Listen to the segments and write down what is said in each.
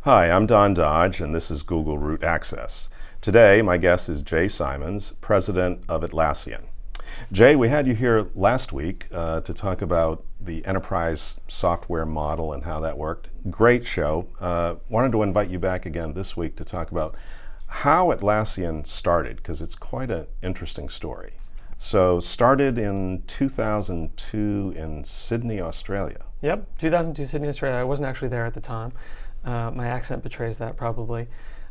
Hi, I'm Don Dodge, and this is Google Root Access. Today, my guest is Jay Simons, president of Atlassian. Jay, we had you here last week to talk about the enterprise software model and how that worked. Great show. Wanted to invite you back again this week to talk about how Atlassian started, because it's quite an interesting story. So, started in 2002 in Sydney, Australia. Yep, 2002 Sydney, Australia. I wasn't actually there at the time. My accent betrays that probably.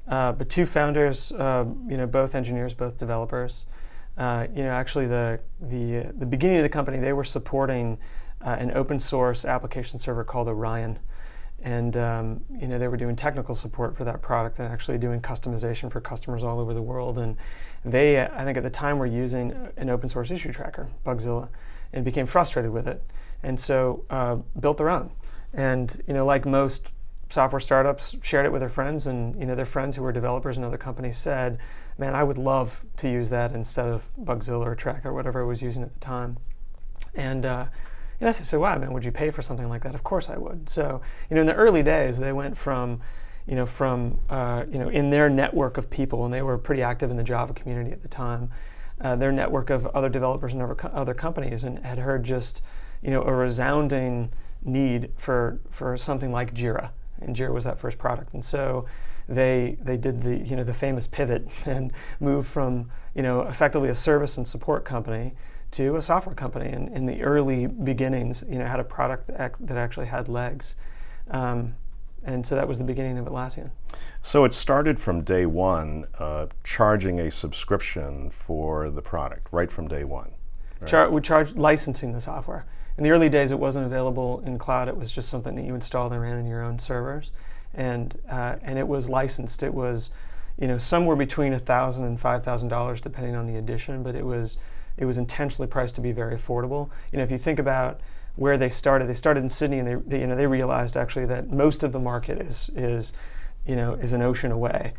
But two founders, both engineers, both developers. Actually the beginning of the company, they were supporting an open source application server called Orion. And they were doing technical support for that product and actually doing customization for customers all over the world. And they, I think at the time, were using an open source issue tracker, Bugzilla, and became frustrated with it. And so built their own. And like most software startups, shared it with their friends, and their friends who were developers in other companies said, man, I would love to use that instead of Bugzilla or Track or whatever I was using at the time. And I said, wow, man, would you pay for something like that? Of course I would. So in the early days, they went from in their network of people, and they were pretty active in the Java community at the time, their network of other developers and other companies, and had heard just a resounding need for something like Jira. And Jira was that first product, and so they did the famous pivot and moved from effectively a service and support company to a software company. And in the early beginnings, had a product that actually had legs, and so that was the beginning of Atlassian. So it started from day one, charging a subscription for the product right from day one. Right? We charged licensing the software. In the early days, it wasn't available in cloud. It was just something that you installed and ran in your own servers, and it was licensed. It was, somewhere between $1,000 and $5,000 depending on the edition, but it was intentionally priced to be very affordable. If you think about where they started in Sydney, and they realized actually that most of the market is an ocean away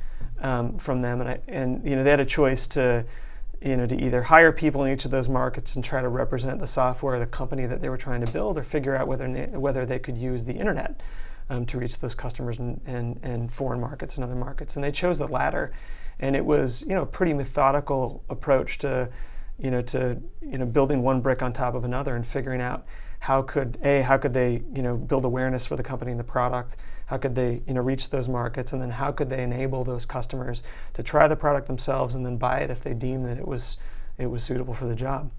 from them, and they had a choice to either hire people in each of those markets and try to represent the software, the company that they were trying to build, or figure out whether they could use the internet to reach those customers and foreign markets and other markets. And they chose the latter, and it was a pretty methodical approach to building one brick on top of another and figuring out how could they build awareness for the company and the product, how could they reach those markets, and then how could they enable those customers to try the product themselves and then buy it if they deemed that it was suitable for the job.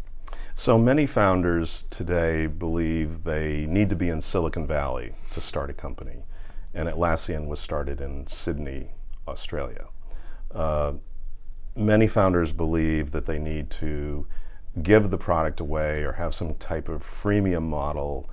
So many founders today believe they need to be in Silicon Valley to start a company, and Atlassian was started in Sydney, Australia. Many founders believe that they need to give the product away or have some type of freemium model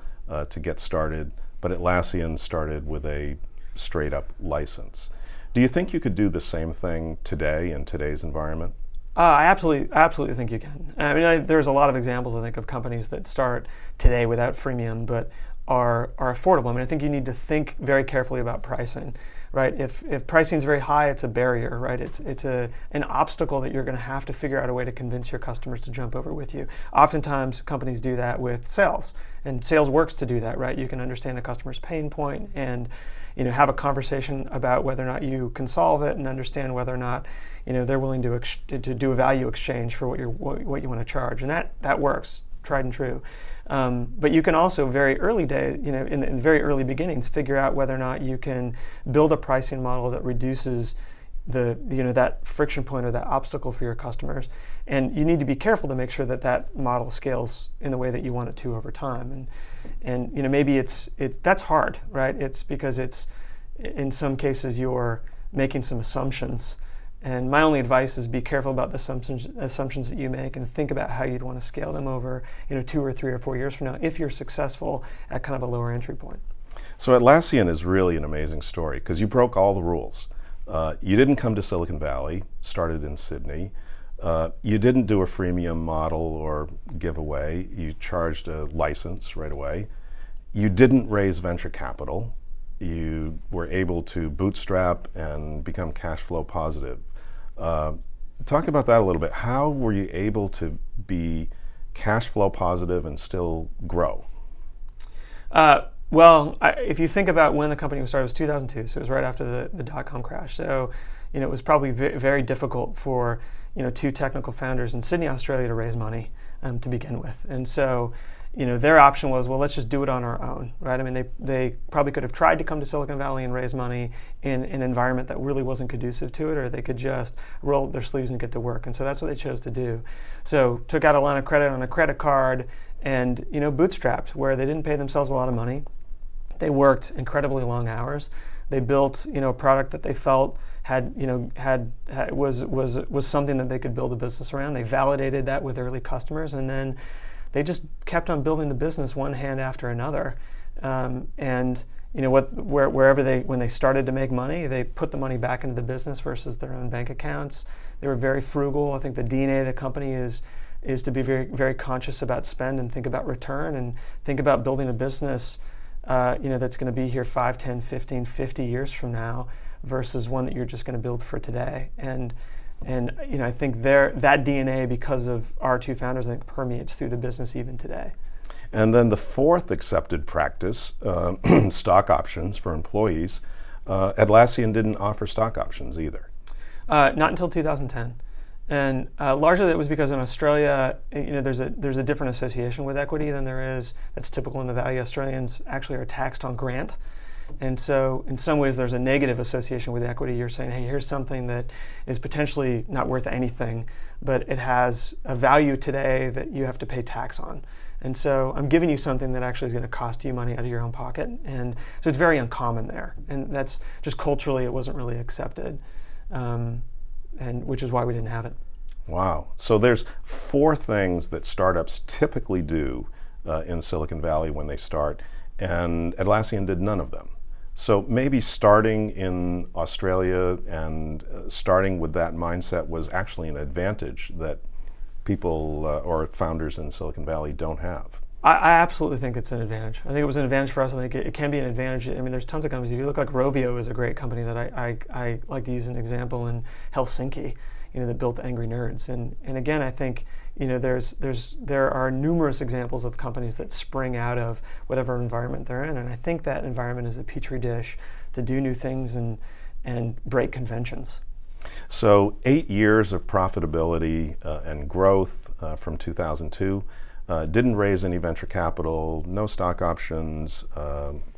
to get started, but Atlassian started with a straight up license. Do you think you could do the same thing today in today's environment? I absolutely think you can. I mean, there's a lot of examples, I think, of companies that start today without freemium, but are affordable. I mean, I think you need to think very carefully about pricing, right? If pricing is very high, it's a barrier, right? It's an obstacle that you're going to have to figure out a way to convince your customers to jump over with you. Oftentimes, companies do that with sales, and sales works to do that, right? You can understand a customer's pain point and have a conversation about whether or not you can solve it, and understand whether or not they're willing to do a value exchange for what you want to charge, and that works, tried and true. But you can also very early days, in the very early beginnings, figure out whether or not you can build a pricing model that reduces that friction point or that obstacle for your customers. And you need to be careful to make sure that model scales in the way that you want it to over time. And maybe that's hard, right? It's because in some cases you're making some assumptions. And my only advice is be careful about the assumptions that you make, and think about how you'd want to scale them over 2 or 3 or 4 years from now if you're successful at kind of a lower entry point. So Atlassian is really an amazing story because you broke all the rules. You didn't come to Silicon Valley, started in Sydney. You didn't do a freemium model or giveaway. You charged a license right away. You didn't raise venture capital. You were able to bootstrap and become cash flow positive. Talk about that a little bit. How were you able to be cash flow positive and still grow? Well, if you think about when the company was started, it was 2002, so it was right after the dot-com crash. So, it was probably very difficult for, two technical founders in Sydney, Australia to raise money to begin with. And so, their option was, well, let's just do it on our own, right? I mean, they probably could have tried to come to Silicon Valley and raise money in an environment that really wasn't conducive to it, or they could just roll up their sleeves and get to work. And so that's what they chose to do. So took out a line of credit on a credit card and, bootstrapped, where they didn't pay themselves a lot of money. They worked incredibly long hours. They built, a product that they felt was something that they could build a business around. They validated that with early customers, and then they just kept on building the business one hand after another. And when they started to make money, they put the money back into the business versus their own bank accounts. They were very frugal. I think the DNA of the company is to be very, very conscious about spend and think about return and think about building a business that's going to be here 5, 10, 15, 50 years from now versus one that you're just going to build for today. And I think that DNA, because of our two founders, I think permeates through the business even today. And then the fourth accepted practice, stock options for employees. Atlassian didn't offer stock options either. Not until 2010. And largely that was because in Australia, there's a different association with equity than there is that's typical in the Valley. Australians actually are taxed on grant. And so in some ways there's a negative association with equity. You're saying, hey, here's something that is potentially not worth anything, but it has a value today that you have to pay tax on. And so I'm giving you something that actually is going to cost you money out of your own pocket. And so it's very uncommon there. And that's just culturally, it wasn't really accepted, and which is why we didn't have it. Wow. So there's 4 things that startups typically do in Silicon Valley when they start, and Atlassian did none of them. So maybe starting in Australia and starting with that mindset was actually an advantage that people or founders in Silicon Valley don't have. I absolutely think it's an advantage. I think it was an advantage for us. I think it can be an advantage. I mean, there's tons of companies. If you look like Rovio is a great company that I like to use an example in Helsinki, that built Angry Nerds. And again, I think, there are numerous examples of companies that spring out of whatever environment they're in. And I think that environment is a petri dish to do new things and break conventions. So 8 years of profitability and growth from 2002. Didn't raise any venture capital, no stock options,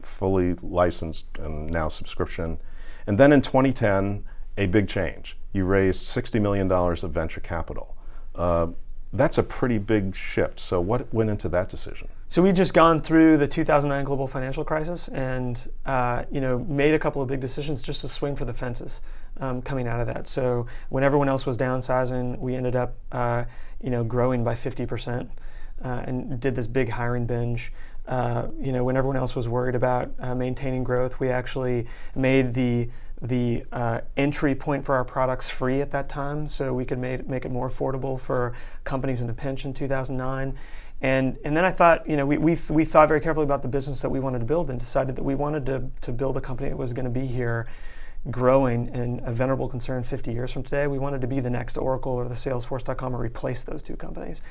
fully licensed and now subscription. And then in 2010, a big change. You raised $60 million of venture capital. That's a pretty big shift. So what went into that decision? So we'd just gone through the 2009 global financial crisis and made a couple of big decisions just to swing for the fences coming out of that. So when everyone else was downsizing, we ended up growing by 50%. And did this big hiring binge. When everyone else was worried about maintaining growth, we actually made the entry point for our products free at that time, so we could make it more affordable for companies in a pinch in 2009. And then I thought, we thought very carefully about the business that we wanted to build and decided that we wanted to build a company that was going to be here growing and a venerable concern 50 years from today. We wanted to be the next Oracle or the Salesforce.com or replace those two companies.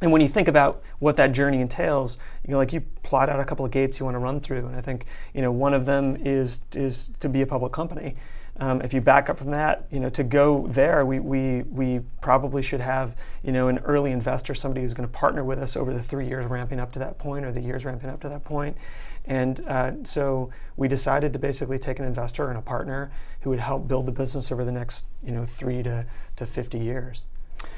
And when you think about what that journey entails, you plot out a couple of gates you want to run through, and I think one of them is to be a public company. If you back up from that, to go there, we probably should have an early investor, somebody who's going to partner with us over the 3 years ramping up to that point, or the years ramping up to that point. And so we decided to basically take an investor and a partner who would help build the business over the next 3 to 50 years.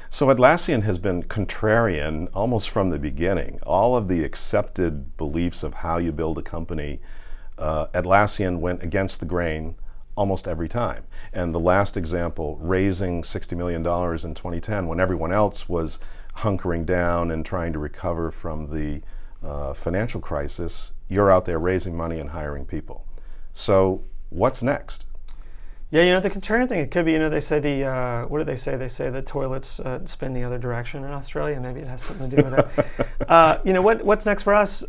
So Atlassian has been contrarian almost from the beginning. All of the accepted beliefs of how you build a company, Atlassian went against the grain almost every time. And the last example, raising $60 million in 2010 when everyone else was hunkering down and trying to recover from the financial crisis, you're out there raising money and hiring people. So what's next? Yeah, the contrarian thing, it could be, they say what do they say? They say the toilets spin the other direction in Australia. Maybe it has something to do with that. What's next for us?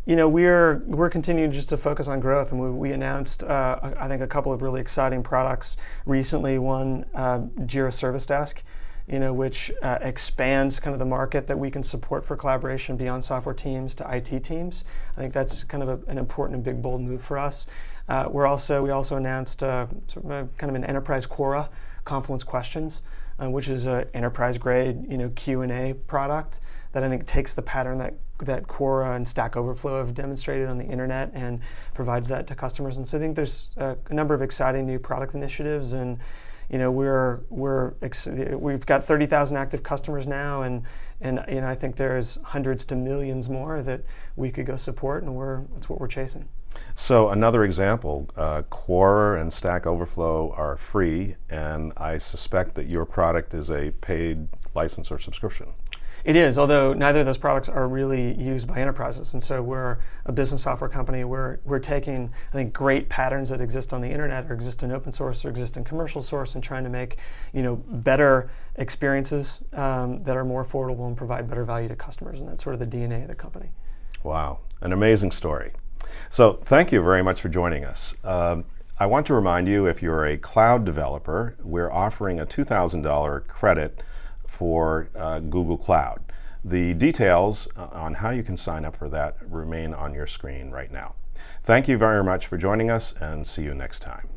We're continuing just to focus on growth, and we announced, I think, a couple of really exciting products recently. One, Jira Service Desk, which expands kind of the market that we can support for collaboration beyond software teams to IT teams. I think that's kind of an important and big, bold move for us. We also announced kind of an enterprise Quora, Confluence Questions, which is an enterprise-grade Q&A product that I think takes the pattern that Quora and Stack Overflow have demonstrated on the internet and provides that to customers. And so I think there's a number of exciting new product initiatives, and we've got 30,000 active customers now, and I think there's hundreds to millions more that we could go support, and that's what we're chasing. So another example, Quora and Stack Overflow are free, and I suspect that your product is a paid license or subscription. It is, although neither of those products are really used by enterprises. And so we're a business software company. We're taking, I think, great patterns that exist on the internet or exist in open source or exist in commercial source and trying to make better experiences that are more affordable and provide better value to customers. And that's sort of the DNA of the company. Wow, an amazing story. So thank you very much for joining us. I want to remind you, if you're a cloud developer, we're offering a $2,000 credit for Google Cloud. The details on how you can sign up for that remain on your screen right now. Thank you very much for joining us, and see you next time.